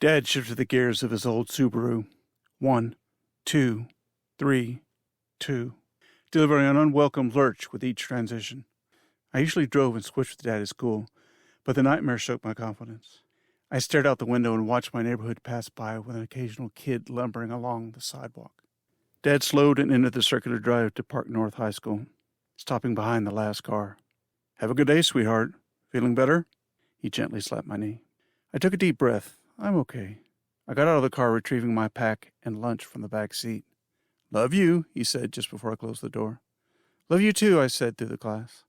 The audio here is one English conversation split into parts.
Dad shifted the gears of his old Subaru. 1, 2, 3, 2, delivering an unwelcome lurch with each transition. I usually drove and switched with Dad at school, but the nightmare shook my confidence. I stared out the window and watched my neighborhood pass by with an occasional kid lumbering along the sidewalk. Dad slowed and entered the circular drive to Park North High School, stopping behind the last car. "Have a good day, sweetheart. Feeling better?" He gently slapped my knee. I took a deep breath. I'm okay. I got out of the car, retrieving my pack and lunch from the back seat. "Love you," he said just before I closed the door. "Love you too," I said through the class.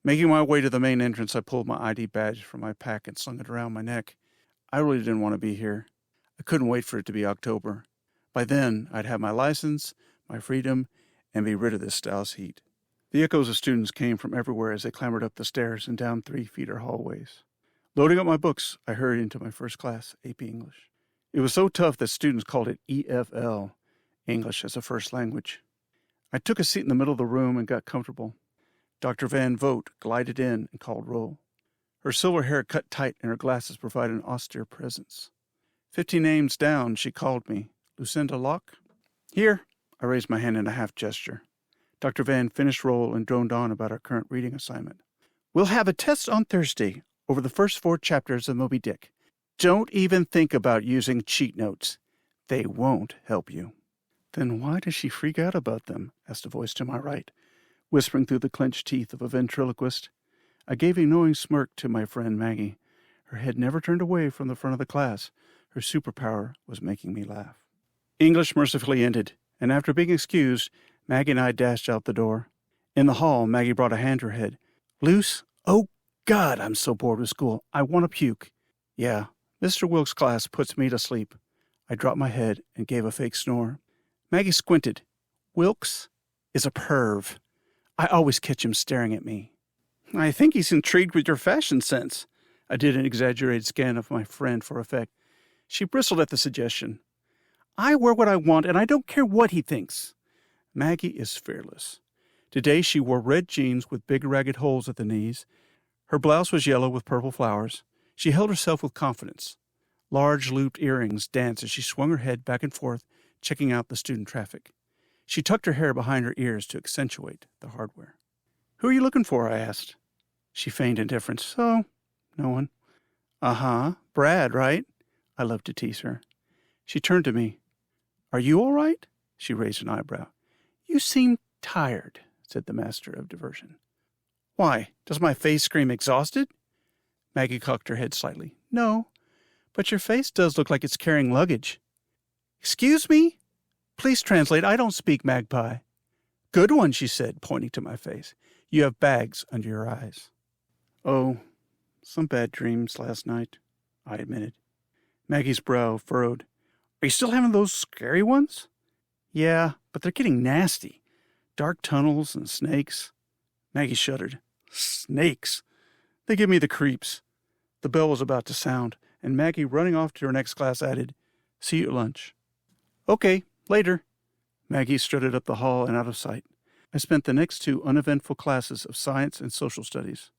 Making my way to the main entrance, I pulled my ID badge from my pack and slung it around my neck. I really didn't want to be here. I couldn't wait for it to be October. By then, I'd have my license, my freedom, and be rid of this Dallas heat. The echoes of students came from everywhere as they clambered up the stairs and down 3-feeder hallways. Loading up my books, I hurried into my first class, AP English. It was so tough that students called it EFL, English as a First Language. I took a seat in the middle of the room and got comfortable. Dr. Van Vogt glided in and called roll. Her silver hair cut tight and her glasses provided an austere presence. 15 names down, she called me. "Lucinda Locke?" "Here." I raised my hand in a half gesture. Dr. Van finished roll and droned on about our current reading assignment. "We'll have a test on Thursday over the first 4 chapters of Moby Dick. Don't even think about using cheat notes. They won't help you." "Then why does she freak out about them?" asked a voice to my right, whispering through the clenched teeth of a ventriloquist. I gave a knowing smirk to my friend Maggie. Her head never turned away from the front of the class. Her superpower was making me laugh. English mercifully ended, and after being excused, Maggie and I dashed out the door. In the hall, Maggie brought a hand to her head. "Luce, oh God, I'm so bored with school. I want to puke." "Yeah, Mr. Wilkes' class puts me to sleep." I dropped my head and gave a fake snore. Maggie squinted. "Wilkes is a perv. I always catch him staring at me." "I think he's intrigued with your fashion sense." I did an exaggerated scan of my friend for effect. She bristled at the suggestion. "I wear what I want, and I don't care what he thinks." Maggie is fearless. Today she wore red jeans with big ragged holes at the knees. Her blouse was yellow with purple flowers. She held herself with confidence. Large looped earrings danced as she swung her head back and forth, checking out the student traffic. She tucked her hair behind her ears to accentuate the hardware. "Who are you looking for?" I asked. She feigned indifference. "Oh, no one." "Uh-huh. Brad, right?" I loved to tease her. She turned to me. "Are you all right?" She raised an eyebrow. "You seem tired," said the master of diversion. "Why, does my face scream exhausted?" Maggie cocked her head slightly. "No, but your face does look like it's carrying luggage." "Excuse me? Please translate. I don't speak magpie." "Good one," she said, pointing to my face. "You have bags under your eyes." "Oh, some bad dreams last night," I admitted. Maggie's brow furrowed. "Are you still having those scary ones?" "Yeah, but they're getting nasty. Dark tunnels and snakes." Maggie shuddered. "Snakes? They give me the creeps." The bell was about to sound, and Maggie, running off to her next class, added, "See you at lunch." "Okay, later." Maggie strutted up the hall and out of sight. I spent the next 2 uneventful classes of science and social studies.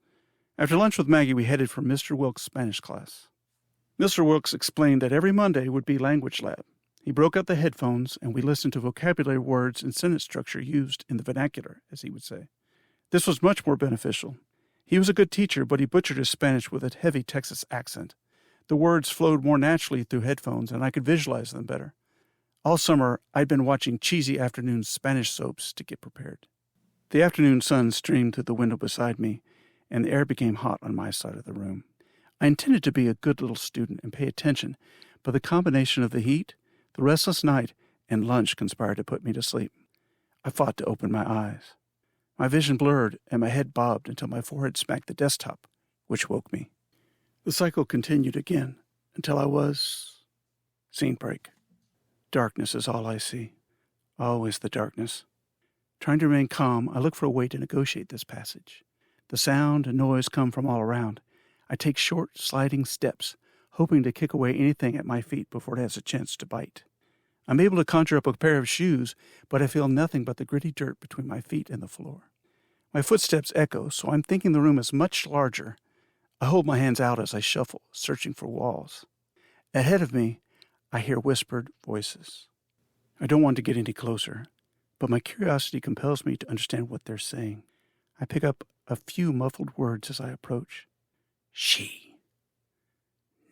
After lunch with Maggie, we headed for Mr. Wilkes' Spanish class. Mr. Wilkes explained that every Monday would be language lab. He broke out the headphones, and we listened to vocabulary words and sentence structure used in the vernacular, as he would say. This was much more beneficial. He was a good teacher, but he butchered his Spanish with a heavy Texas accent. The words flowed more naturally through headphones, and I could visualize them better. All summer, I'd been watching cheesy afternoon Spanish soaps to get prepared. The afternoon sun streamed through the window beside me, and the air became hot on my side of the room. I intended to be a good little student and pay attention, but the combination of the heat, the restless night, and lunch conspired to put me to sleep. I fought to open my eyes. My vision blurred, and my head bobbed until my forehead smacked the desktop, which woke me. The cycle continued again, until I was... Scene break. Darkness is all I see. Always the darkness. Trying to remain calm, I look for a way to negotiate this passage. The sound and noise come from all around. I take short, sliding steps, hoping to kick away anything at my feet before it has a chance to bite. I'm able to conjure up a pair of shoes, but I feel nothing but the gritty dirt between my feet and the floor. My footsteps echo, so I'm thinking the room is much larger. I hold my hands out as I shuffle, searching for walls. Ahead of me, I hear whispered voices. I don't want to get any closer, but my curiosity compels me to understand what they're saying. I pick up a few muffled words as I approach. She.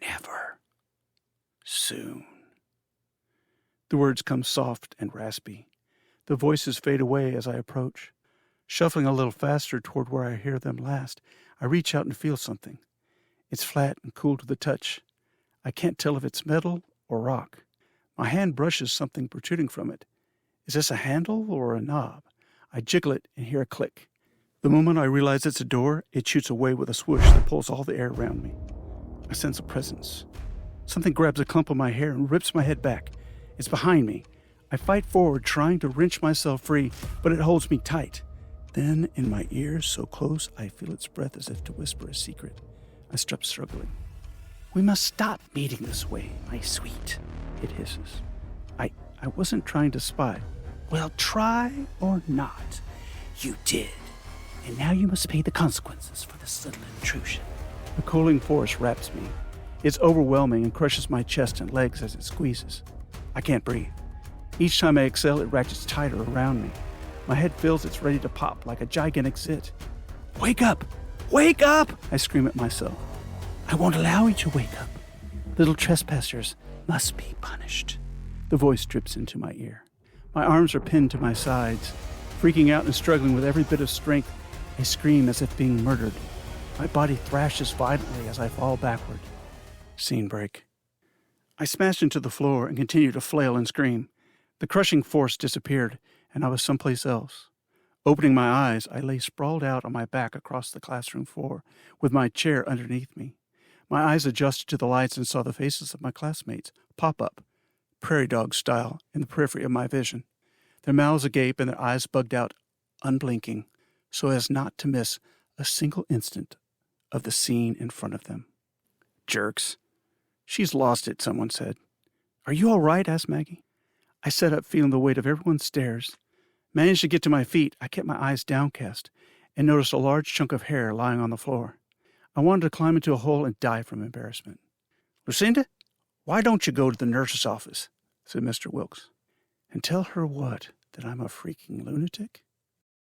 Never. Soon. The words come soft and raspy. The voices fade away as I approach. Shuffling a little faster toward where I hear them last, I reach out and feel something. It's flat and cool to the touch. I can't tell if it's metal or rock. My hand brushes something protruding from it. Is this a handle or a knob? I jiggle it and hear a click. The moment I realize it's a door, it shoots away with a swoosh that pulls all the air around me. I sense a presence. Something grabs a clump of my hair and rips my head back. It's behind me. I fight forward, trying to wrench myself free, but it holds me tight. Then, in my ears, so close, I feel its breath as if to whisper a secret. I stop struggling. We must stop meeting this way, my sweet, it hisses. I wasn't trying to spy. Well, try or not. You did. And now you must pay the consequences for this little intrusion. The cooling force wraps me. It's overwhelming and crushes my chest and legs as it squeezes. I can't breathe. Each time I exhale, it ratchets tighter around me. My head feels it's ready to pop like a gigantic zit. Wake up! Wake up! I scream at myself. I won't allow you to wake up. Little trespassers must be punished. The voice drips into my ear. My arms are pinned to my sides. Freaking out and struggling with every bit of strength, I scream as if being murdered. My body thrashes violently as I fall backward. Scene break. I smashed into the floor and continue to flail and scream. The crushing force disappeared, and I was someplace else. Opening my eyes, I lay sprawled out on my back across the classroom floor, with my chair underneath me. My eyes adjusted to the lights and saw the faces of my classmates pop up, prairie dog style, in the periphery of my vision. Their mouths agape and their eyes bugged out, unblinking, so as not to miss a single instant of the scene in front of them. Jerks. She's lost it, someone said. Are you all right? Asked Maggie. I sat up, feeling the weight of everyone's stares. Managed to get to my feet. I kept my eyes downcast and noticed a large chunk of hair lying on the floor. I wanted to climb into a hole and die from embarrassment. Lucinda, why don't you go to the nurse's office? Said Mr. Wilkes. And tell her what? That I'm a freaking lunatic?